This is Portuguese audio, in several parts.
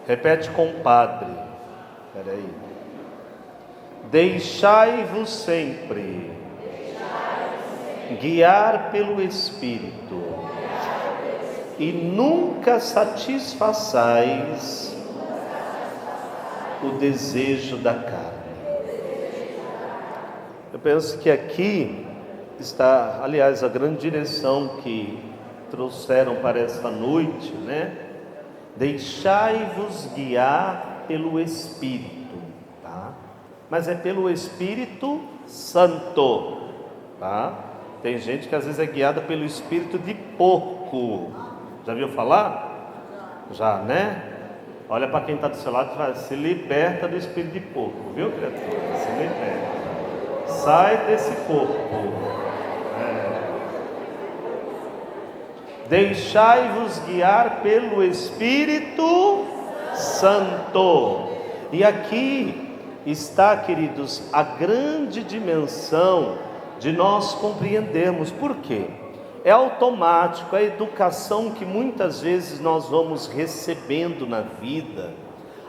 Repete com o padre. Espera aí. Deixai-vos sempre guiar pelo Espírito e nunca satisfaçais o desejo da carne. Eu penso que aqui está, aliás, a grande direção que trouxeram para esta noite, né? Deixai-vos guiar pelo Espírito, tá? Mas é pelo Espírito Santo, tá? Tem gente que às vezes é guiada pelo espírito de porco. Já viu falar? Já, né? Olha para quem está do seu lado e fala: se liberta do espírito de porco, viu, criatura? Se liberta. Sai desse porco. Deixai-vos guiar pelo Espírito Santo. E aqui está, queridos, a grande dimensão de nós compreendermos. Por quê? É automático, a educação que muitas vezes nós vamos recebendo na vida,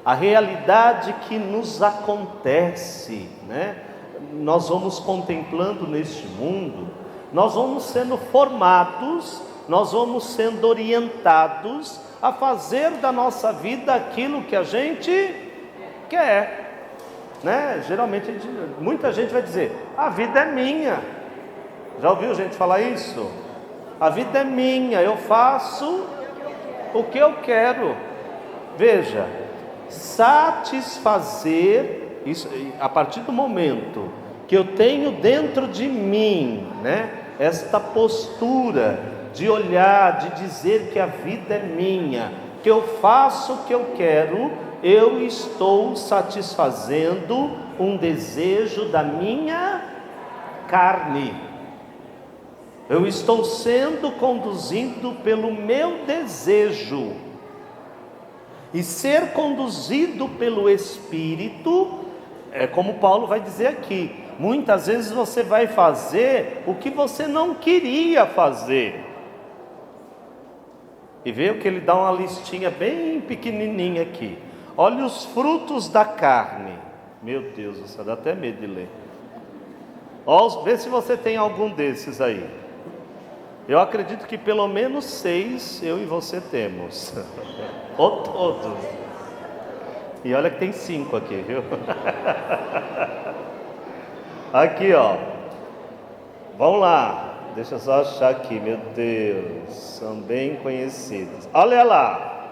a realidade que nos acontece, né? Nós vamos contemplando neste mundo, nós vamos sendo formados, nós vamos sendo orientados a fazer da nossa vida aquilo que a gente quer, né? Geralmente muita gente vai dizer: a vida é minha. Já ouviu gente falar isso? A vida é minha, eu faço o que eu quero. Veja, satisfazer isso a partir do momento que eu tenho dentro de mim, né, esta postura de olhar, de dizer que a vida é minha, que eu faço o que eu quero, eu estou satisfazendo um desejo da minha carne. Eu estou sendo conduzido pelo meu desejo. E ser conduzido pelo Espírito, é como Paulo vai dizer aqui, muitas vezes você vai fazer o que você não queria fazer. E veio que ele dá uma listinha bem pequenininha aqui. Olha os frutos da carne. Meu Deus, isso dá até medo de ler. Vê se você tem algum desses aí. Eu acredito que pelo menos 6 eu e você temos. Ou todos. E olha que tem 5 aqui, viu? Aqui, ó. Vamos lá. Deixa eu só achar aqui, meu Deus. São bem conhecidos. Olha lá.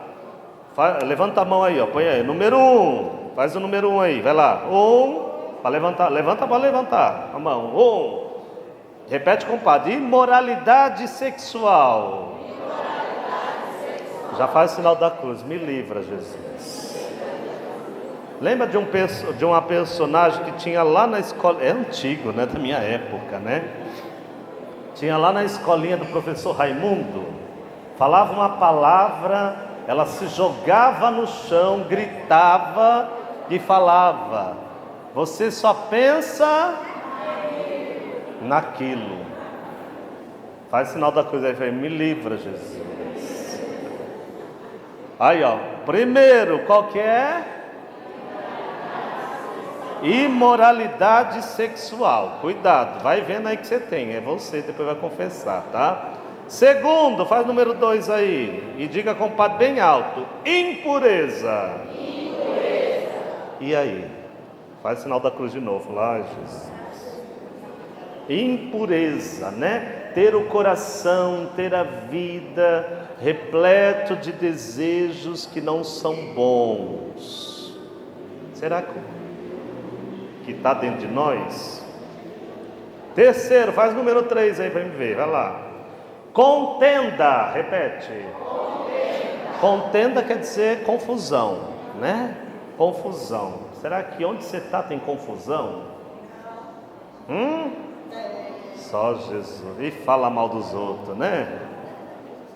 Levanta a mão aí, ó. Põe aí. Número 1. Faz o número 1 aí. Vai lá. 1. Para levantar. Levanta para levantar a mão. 1. Repete, compadre. Imoralidade sexual. Já faz o sinal da cruz. Me livra, Jesus. Lembra de uma personagem que tinha lá na escola? É antigo, né? Da minha época, né? Tinha lá na escolinha do professor Raimundo. Falava uma palavra, ela se jogava no chão, gritava e falava: você só pensa naquilo. Faz sinal da cruz aí, me livra, Jesus. Aí, ó, primeiro, qual que é? Imoralidade sexual. Cuidado, vai vendo aí que você tem. É você, depois vai confessar, tá? Segundo, faz número 2 aí. E diga, compadre, bem alto: impureza. Impureza. E aí? Faz sinal da cruz de novo lá, Jesus. Impureza, né? Ter o coração, ter a vida repleto de desejos que não são bons. Será que está dentro de nós? Terceiro, faz número 3 aí para me ver, vai lá. Contenda, repete. Contenda quer dizer confusão, né? Confusão. Será que onde você está tem confusão? Só Jesus. E fala mal dos outros, né?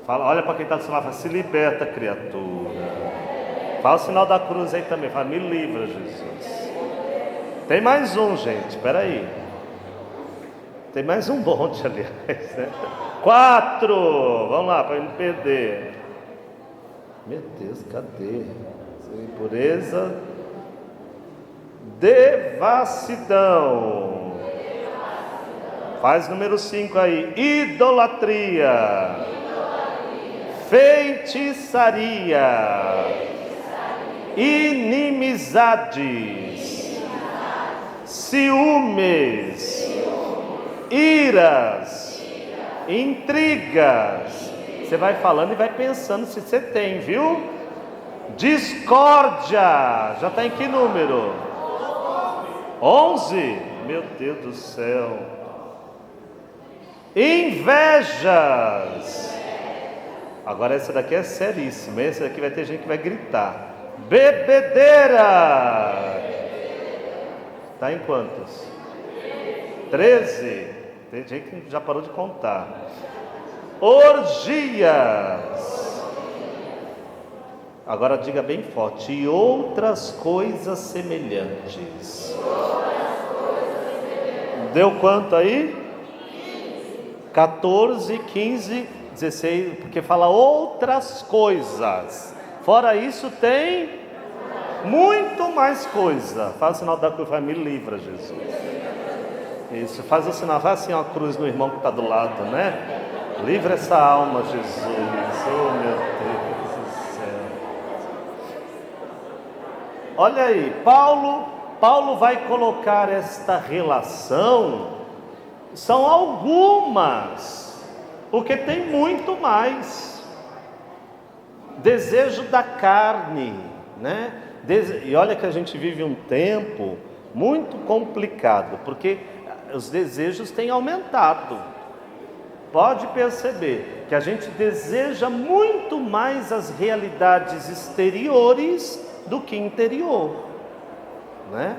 Olha para quem está do seu lado, fala: se liberta, criatura. Fala o sinal da cruz aí também, fala: me livra, Jesus. Tem mais um, gente, espera aí. Tem mais um monte, aliás, né? 4, vamos lá, para não perder. Meu Deus, cadê? impureza, devassidão. Faz número 5 aí. Idolatria. Feitiçaria. Inimizades. Ciúmes. Iras. Intrigas. Você vai falando e vai pensando se você tem, viu? Discórdia. Já está em que número? 11. Meu Deus do céu. Invejas. Agora essa daqui é seríssima. Essa daqui vai ter gente que vai gritar. Bebedeira. Está em quantos? 13. Tem gente que já parou de contar. Orgias. Agora diga bem forte. E outras coisas semelhantes. Deu quanto aí? 14, 15, 16, porque fala outras coisas. Fora isso tem muito mais coisa. Faz o sinal da cruz, me livra, Jesus. Isso, faz o sinal, faz assim uma cruz no irmão que está do lado, né? Livra essa alma, Jesus. Oh, meu Deus do céu. Olha aí, Paulo vai colocar esta relação. São algumas, porque tem muito mais. Desejo da carne, né? E olha que a gente vive um tempo muito complicado, porque os desejos têm aumentado. Pode perceber que a gente deseja muito mais as realidades exteriores do que interior, né?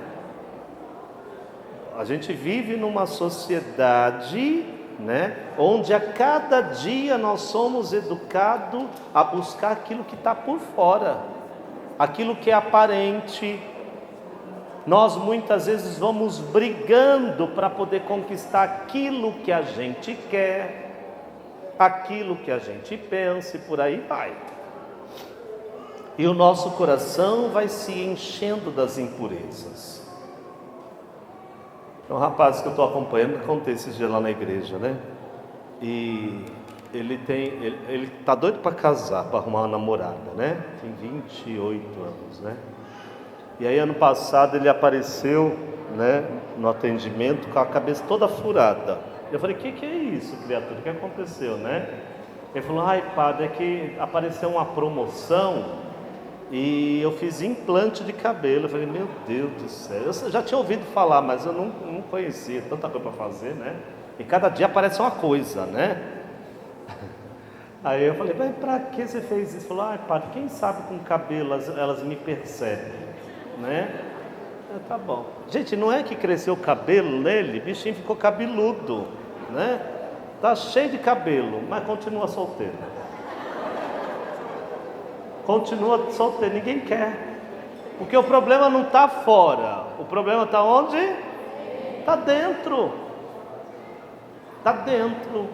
A gente vive numa sociedade, né, onde a cada dia nós somos educados a buscar aquilo que está por fora, aquilo que é aparente. Nós muitas vezes vamos brigando para poder conquistar aquilo que a gente quer, aquilo que a gente pensa e por aí vai. E o nosso coração vai se enchendo das impurezas. Um rapaz que eu estou acompanhando, contei esses dias lá na igreja, né? E ele tá doido para casar, para arrumar uma namorada, né? Tem 28 anos, né? E aí ano passado ele apareceu, né, no atendimento com a cabeça toda furada. Eu falei, que é isso, criatura? O que aconteceu, né? Ele falou, ai padre, é que apareceu uma promoção e eu fiz implante de cabelo. Eu falei, meu Deus do céu. Eu já tinha ouvido falar, mas eu não conhecia. Tanta coisa para fazer, né? E cada dia aparece uma coisa, né? Aí eu falei, mas para que você fez isso? Ele falou, ai padre, quem sabe com cabelo elas me percebem, né? Tá bom. Gente, não é que cresceu o cabelo nele, o bichinho ficou cabeludo, né? Tá cheio de cabelo, mas continua solteiro. Continua solteiro, ninguém quer. Porque o problema não está fora. O problema está onde? Está dentro. Está dentro.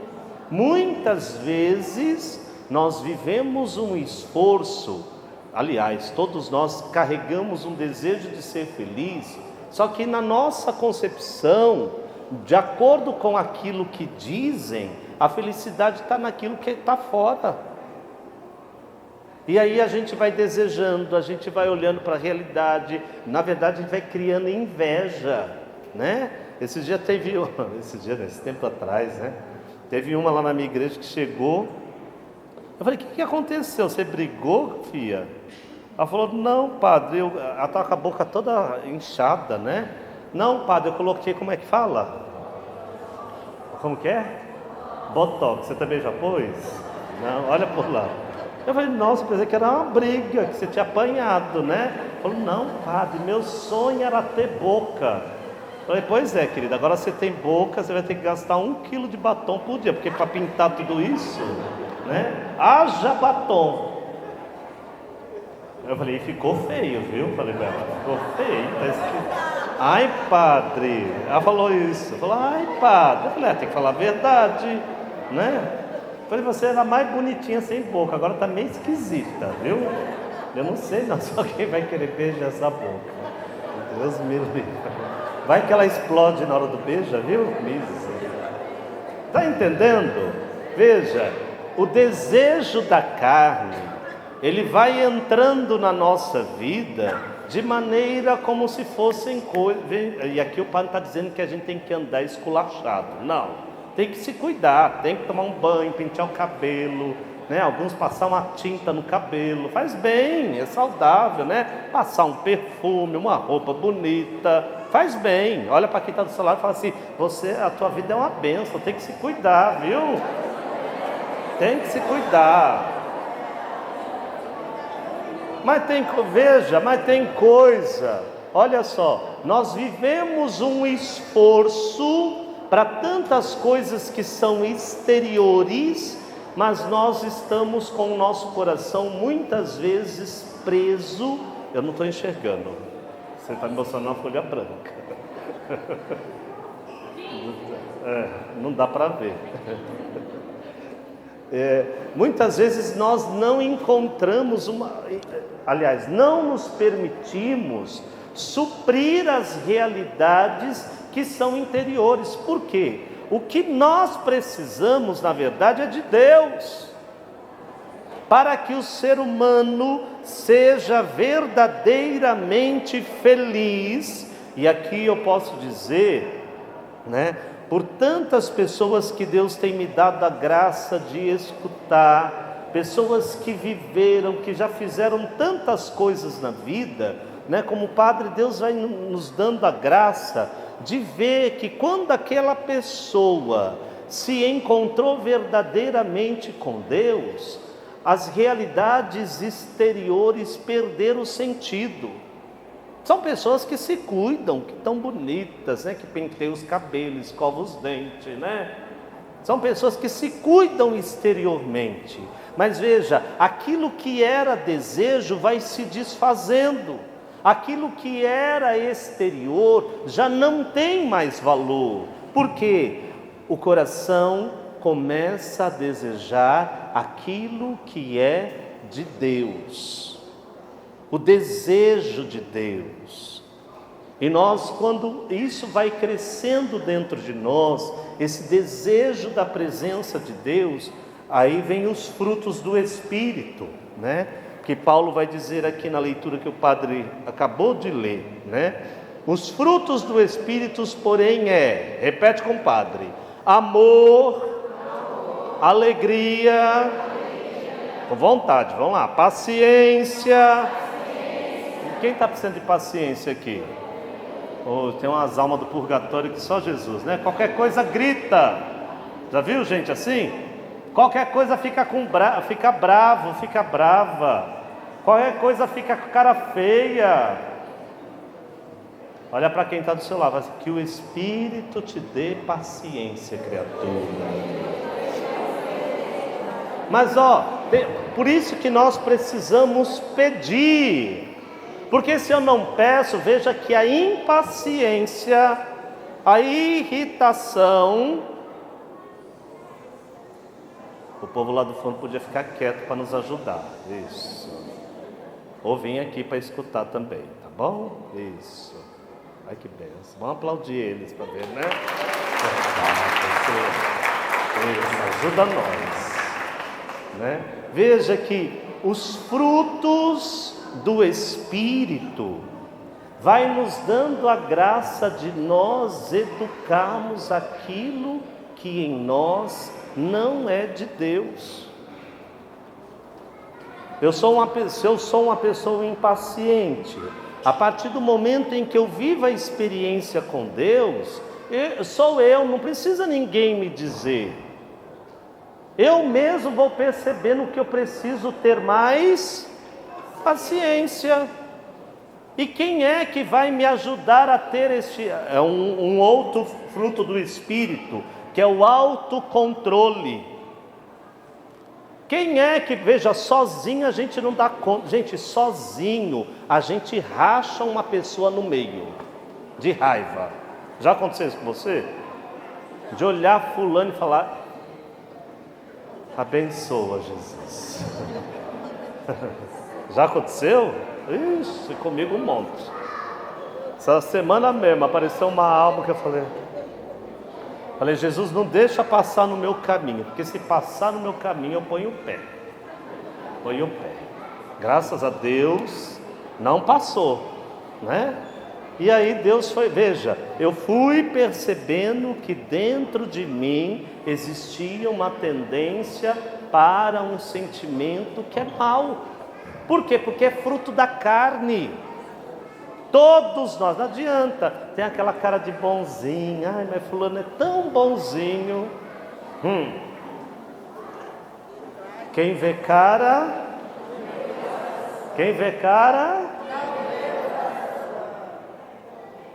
Muitas vezes nós vivemos um esforço. Aliás, todos nós carregamos um desejo de ser feliz. Só que na nossa concepção, de acordo com aquilo que dizem, a felicidade está naquilo que está fora. E aí a gente vai desejando, a gente vai olhando para a realidade. Na verdade a gente vai criando inveja, né? Esse tempo atrás, né? Teve uma lá na minha igreja que chegou. Eu falei, o que aconteceu? Você brigou, filha? Ela falou, não padre, ela estava com a boca toda inchada, né? Não padre, eu coloquei, como é que fala? Como que é? Botox, você também já pôs? Não, olha por lá. Eu falei, nossa, pensei que era uma briga, que você tinha apanhado, né? Falou, não, padre, meu sonho era ter boca. Eu falei, pois é, querida, agora você tem boca, você vai ter que gastar 1 quilo de batom por dia, porque para pintar tudo isso, né? Haja batom. Eu falei, ficou feio, viu? Eu falei, ficou feio, tá escrito. Ai, padre. Ela falou isso. Falou, ai, padre. Eu falei, tem que falar a verdade, né? Eu falei, você era mais bonitinha sem boca, agora tá meio esquisita, viu? Eu não sei não, só quem vai querer beijar essa boca. Deus me livre. Vai que ela explode na hora do beijo, viu? Está entendendo? Veja, o desejo da carne, ele vai entrando na nossa vida de maneira como se fossem coisas. E aqui o padre está dizendo que a gente tem que andar esculachado. Não, tem que se cuidar, tem que tomar um banho, pentear o cabelo, né? Alguns passar uma tinta no cabelo, faz bem, é saudável, né? Passar um perfume, uma roupa bonita, faz bem. Olha para quem está do seu lado e fala assim: a tua vida é uma bênção, tem que se cuidar, viu? Tem que se cuidar. Mas tem coisa, olha só, nós vivemos um esforço para tantas coisas que são exteriores, mas nós estamos com o nosso coração muitas vezes preso. Eu não estou enxergando, você está me mostrando uma folha branca. Não dá para ver. Muitas vezes nós não encontramos não nos permitimos suprir as realidades que são interiores. Por quê? O que nós precisamos, na verdade, é de Deus, para que o ser humano seja verdadeiramente feliz. E aqui eu posso dizer, né, por tantas pessoas que Deus tem me dado a graça de escutar, pessoas que viveram, que já fizeram tantas coisas na vida, né? Como Padre, Deus vai nos dando a graça de ver que quando aquela pessoa se encontrou verdadeiramente com Deus, as realidades exteriores perderam o sentido. São pessoas que se cuidam, que estão bonitas, né? Que penteiam os cabelos, escovam os dentes, né? São pessoas que se cuidam exteriormente. Mas veja, aquilo que era desejo vai se desfazendo. Aquilo que era exterior já não tem mais valor. Por quê? O coração começa a desejar aquilo que é de Deus. O desejo de Deus. E nós, quando isso vai crescendo dentro de nós, esse desejo da presença de Deus, aí vem os frutos do Espírito, né? Que Paulo vai dizer aqui na leitura que o padre acabou de ler, né? Os frutos do Espírito, porém, repete com o padre: amor, alegria, com vontade, vamos lá, paciência. Quem está precisando de paciência aqui? Tem umas almas do purgatório que só Jesus, né? Qualquer coisa grita. Já viu gente assim? Qualquer coisa fica bravo, fica brava. Qualquer coisa fica com cara feia. Olha para quem está do seu lado, assim, que o Espírito te dê paciência, criatura. Mas por isso que nós precisamos pedir. Porque se eu não peço, veja que a impaciência, a irritação, o povo lá do fundo podia ficar quieto para nos ajudar. Isso. Ou vem aqui para escutar também, tá bom? Isso. Ai, que benção. Vamos aplaudir eles para ver, né? Isso, ajuda nós, né? Veja que os frutos do Espírito vai nos dando a graça de nós educarmos aquilo que em nós não é de Deus. Se eu sou uma pessoa impaciente, a partir do momento em que eu vivo a experiência com Deus, não precisa ninguém me dizer. Eu mesmo vou percebendo que eu preciso ter mais paciência. E quem é que vai me ajudar a ter um outro fruto do Espírito, que é o autocontrole? Quem é que, veja, sozinho a gente não dá conta. Gente, sozinho a gente racha uma pessoa no meio, de raiva. Já aconteceu isso com você? De olhar fulano e falar: abençoa, Jesus. Já aconteceu? Ixi, comigo um monte. Essa semana mesmo apareceu uma alma que eu falei, Jesus, não deixa passar no meu caminho, porque se passar no meu caminho eu ponho o pé. Ponho o pé. Graças a Deus não passou, né? E aí Deus foi, veja, eu fui percebendo que dentro de mim existia uma tendência para um sentimento que é mau. Por quê? Porque é fruto da carne. Todos nós, não adianta, tem aquela cara de bonzinho, ai, mas fulano é tão bonzinho. Quem vê cara,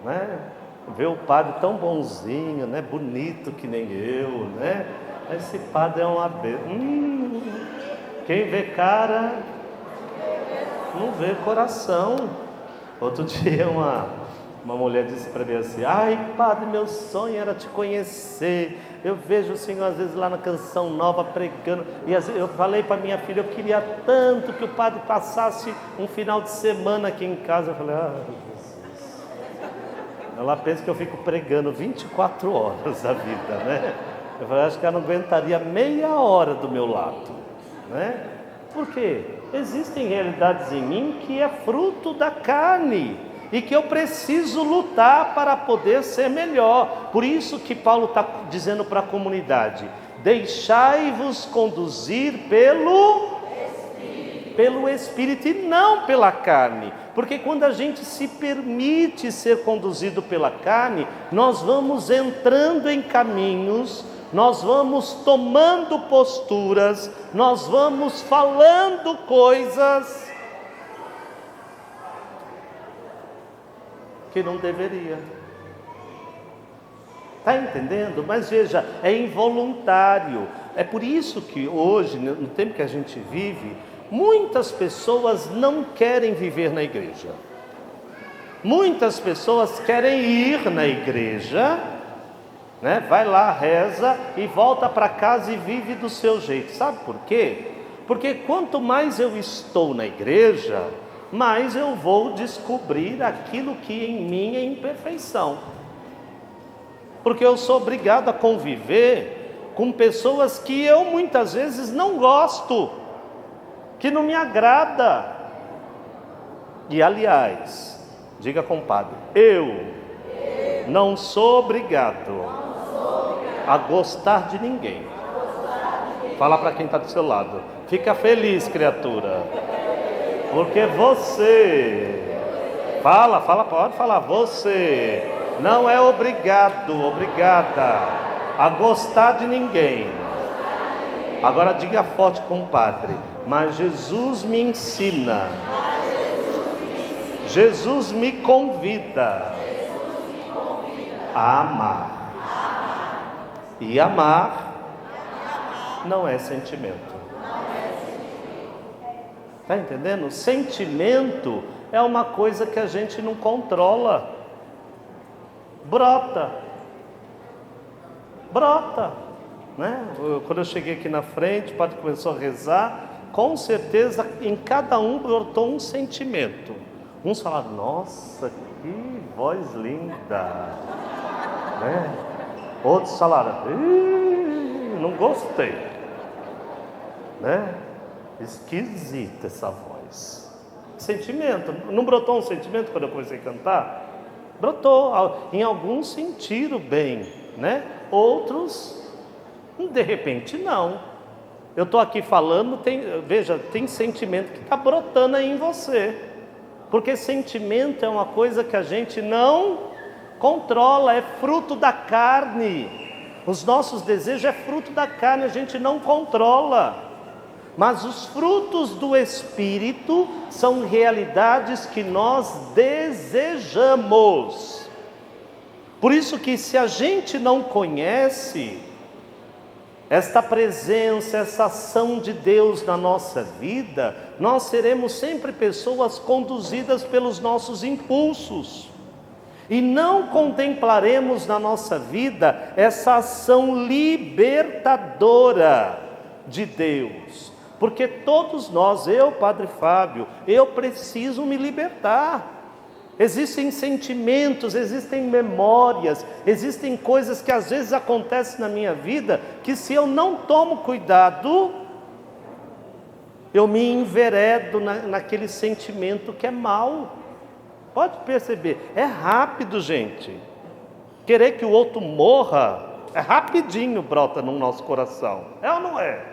né? Vê o padre tão bonzinho, né? Bonito que nem eu, né? Esse padre é uma quem vê cara, não vê coração. Outro dia uma mulher disse para mim assim, ai padre, meu sonho era te conhecer, eu vejo o senhor às vezes lá na Canção Nova pregando, e às vezes eu falei para minha filha, eu queria tanto que o padre passasse um final de semana aqui em casa. Eu falei, Jesus. Ela pensa que eu fico pregando 24 horas da vida, né? Eu falei, acho que ela não aguentaria meia hora do meu lado, né? Por quê? Existem realidades em mim que é fruto da carne e que eu preciso lutar para poder ser melhor. Por isso que Paulo está dizendo para a comunidade, deixai-vos conduzir pelo Espírito e não pela carne. Porque quando a gente se permite ser conduzido pela carne, nós vamos entrando em caminhos, nós vamos tomando posturas, nós vamos falando coisas que não deveria. Está entendendo? Mas veja, é involuntário. É por isso que hoje, no tempo que a gente vive, muitas pessoas não querem viver na igreja. Muitas pessoas querem ir na igreja, né? Vai lá, reza e volta para casa e vive do seu jeito. Sabe por quê? Porque quanto mais eu estou na igreja, mais eu vou descobrir aquilo que em mim é imperfeição. Porque eu sou obrigado a conviver com pessoas que eu muitas vezes não gosto, que não me agrada. E aliás, diga compadre, eu não sou obrigado a gostar de ninguém. Fala para quem está do seu lado, fica feliz, criatura, porque você, pode falar, você não é obrigada a gostar de ninguém. Agora diga forte, compadre, mas Jesus me ensina, Jesus me convida a amar. E amar não é sentimento. Está entendendo? Sentimento é uma coisa que a gente não controla. Brota, né? Quando eu cheguei aqui na frente, o padre começou a rezar, com certeza em cada um brotou um sentimento. Uns falaram, nossa, que voz linda, né? Outros falaram, não gostei, né? Esquisita essa voz. Sentimento, não brotou um sentimento quando eu comecei a cantar? Brotou, em alguns sentiram bem, né? Outros, de repente não. Eu estou aqui falando, tem sentimento que está brotando aí em você, porque sentimento é uma coisa que a gente não controla, é fruto da carne. Os nossos desejos é fruto da carne, a gente não controla. Mas os frutos do Espírito são realidades que nós desejamos. Por isso que se a gente não conhece esta presença, essa ação de Deus na nossa vida, nós seremos sempre pessoas conduzidas pelos nossos impulsos. E não contemplaremos na nossa vida essa ação libertadora de Deus. Porque todos nós, eu, Padre Fábio, eu preciso me libertar. Existem sentimentos, existem memórias, existem coisas que às vezes acontecem na minha vida, que se eu não tomo cuidado, eu me enveredo naquele sentimento que é mau. Pode perceber, é rápido, gente. Querer que o outro morra, é rapidinho brota no nosso coração. É ou não é?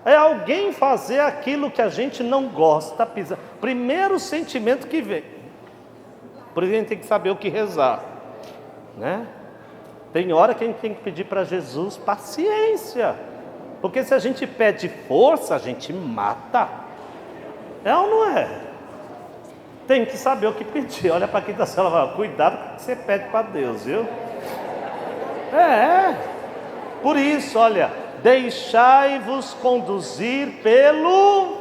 É alguém fazer aquilo que a gente não gosta, pisar. Primeiro sentimento que vem. Por isso a gente tem que saber o que rezar, né? Tem hora que a gente tem que pedir para Jesus paciência. Porque se a gente pede força, a gente mata. É ou não é? Tem que saber o que pedir. Olha para quem está falando, cuidado com o que você pede para Deus, viu? Por isso, olha, deixai-vos conduzir pelo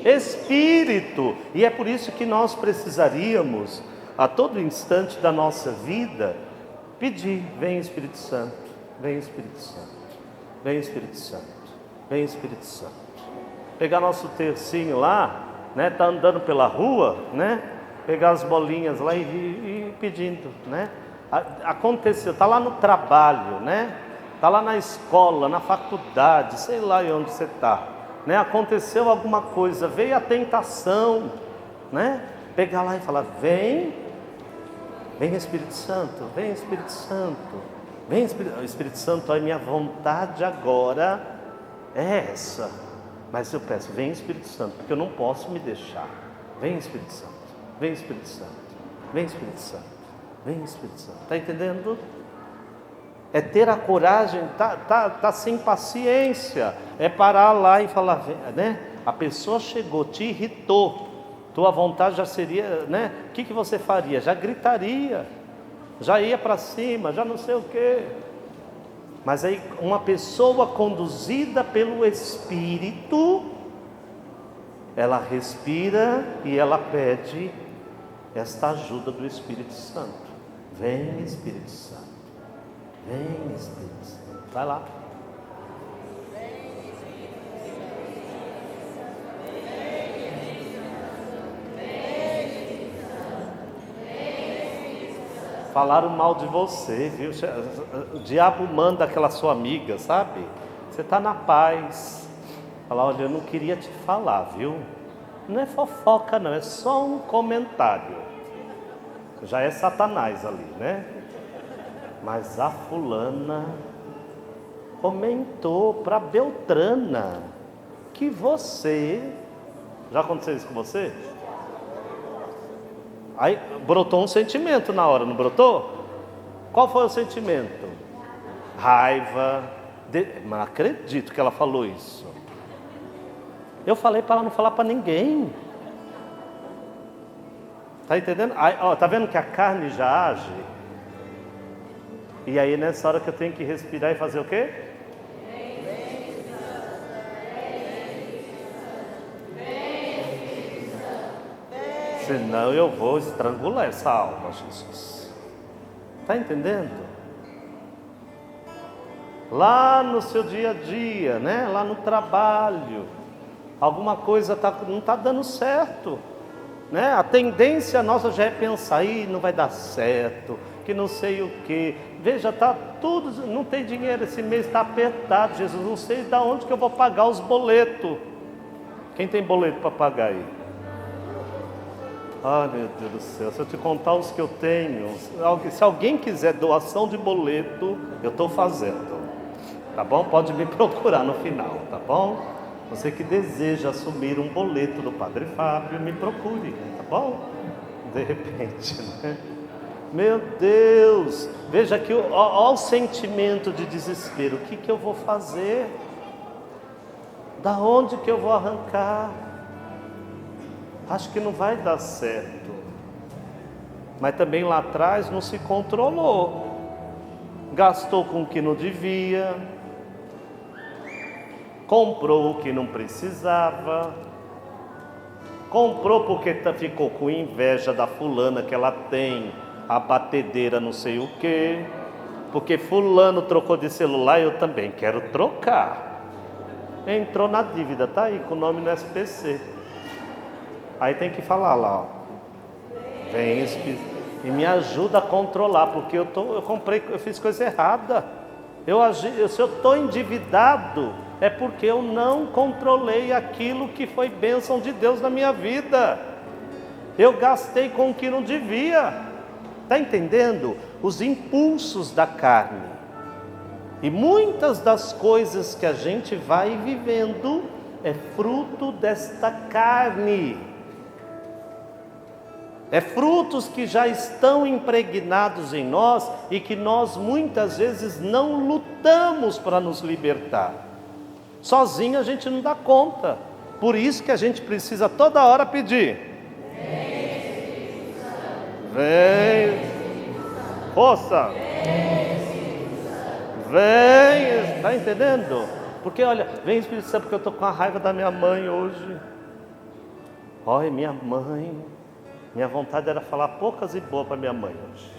Espírito. E é por isso que nós precisaríamos, a todo instante da nossa vida, pedir: vem Espírito Santo, vem Espírito Santo, vem Espírito Santo, vem Espírito Santo. Pegar nosso tercinho lá, né? Tá andando pela rua, né? Pegar as bolinhas lá e ir pedindo, né? Aconteceu, tá lá no trabalho, né? Tá lá na escola, na faculdade, sei lá onde você está, né? Aconteceu alguma coisa, veio a tentação, né? Pegar lá e falar: vem Espírito Santo, vem Espírito Santo, vem Espírito Santo. A minha vontade agora é essa, mas eu peço: vem Espírito Santo, porque eu não posso me deixar. Vem Espírito Santo, vem Espírito Santo, vem Espírito Santo, vem Espírito Santo. Está entendendo? É ter a coragem, tá sem paciência, é parar lá e falar, né? A pessoa chegou, te irritou, tua vontade já seria, né? O que você faria? Já gritaria, já ia para cima, já não sei o quê. Mas aí uma pessoa conduzida pelo Espírito, ela respira e ela pede esta ajuda do Espírito Santo. Vem Espírito Santo, vem Espírito Santo, vai lá. Falaram mal de você, viu? O diabo manda aquela sua amiga, sabe? Você está na paz. Fala: olha, eu não queria te falar, viu? Não é fofoca não, é só um comentário. Já é Satanás ali, né? Mas a fulana comentou para Beltrana que você... Já aconteceu isso com você? Aí brotou um sentimento na hora, não brotou? Qual foi o sentimento? Raiva. Mas não acredito que ela falou isso. Eu falei para ela não falar para ninguém. Tá entendendo? Aí, ó, tá vendo que a carne já age? E aí nessa hora que eu tenho que respirar e fazer o quê? Senão eu vou estrangular essa alma, Jesus. Está entendendo? Lá no seu dia a dia, né? Lá no trabalho, alguma coisa não está dando certo, né? A tendência nossa já é pensar: não vai dar certo, que não sei o que. Veja, tá tudo, não tem dinheiro, esse mês está apertado, Jesus, não sei de onde que eu vou pagar os boletos. Quem tem boleto para pagar aí? Ah, meu Deus do céu, se eu te contar os que eu tenho, se alguém quiser doação de boleto, eu estou fazendo, tá bom? Pode me procurar no final, tá bom? Você que deseja assumir um boleto do Padre Fábio, me procure, tá bom? De repente, né? Meu Deus, veja aqui, ó o sentimento de desespero. O que eu vou fazer? Da onde que eu vou arrancar? Acho que não vai dar certo. Mas também lá atrás não se controlou. Gastou com o que não devia. Comprou o que não precisava. Comprou porque ficou com inveja da fulana que ela tem a batedeira não sei o quê. Porque fulano trocou de celular, eu também quero trocar. entrou na dívida, tá aí com o nome no SPC. Aí tem que falar lá, ó. Vem Espírito e me ajuda a controlar, porque eu fiz coisa errada. Se eu estou endividado, é porque eu não controlei aquilo que foi bênção de Deus na minha vida. Eu gastei com o que não devia. Está entendendo? Os impulsos da carne. E muitas das coisas que a gente vai vivendo é fruto desta carne. É frutos que já estão impregnados em nós e que nós muitas vezes não lutamos para nos libertar. Sozinho a gente não dá conta. Por isso que a gente precisa toda hora pedir. Vem, força. Vem, está entendendo? Porque olha, vem Espírito Santo, porque eu estou com a raiva da minha mãe hoje. Olha, minha mãe. Minha vontade era falar poucas e boas para minha mãe hoje.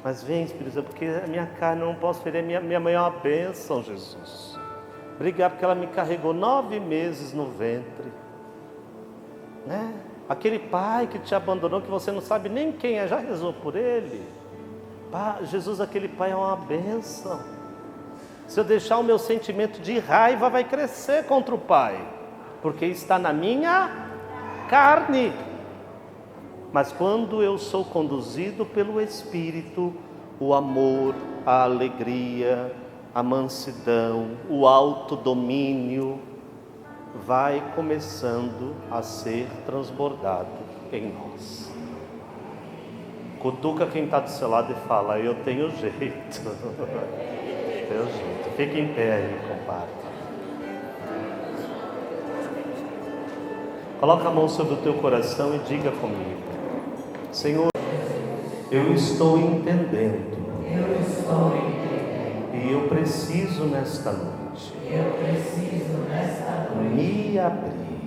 Mas vem Espírito Santo, porque a minha carne eu não posso ferir. Minha mãe é uma bênção, Jesus. Obrigado porque ela me carregou 9 meses no ventre. Né? Aquele pai que te abandonou, que você não sabe nem quem é, já rezou por ele? Jesus, aquele pai é uma bênção. Se eu deixar o meu sentimento de raiva, vai crescer contra o pai, porque está na minha carne. Mas quando eu sou conduzido pelo Espírito, o amor, a alegria, a mansidão, o autodomínio vai começando a ser transbordado em nós. Cutuca quem está do seu lado e fala: eu tenho jeito. Tenho jeito. Fica em pé aí, compadre. Coloca a mão sobre o teu coração e diga comigo: Senhor, eu estou entendendo. E eu preciso nesta noite me abrir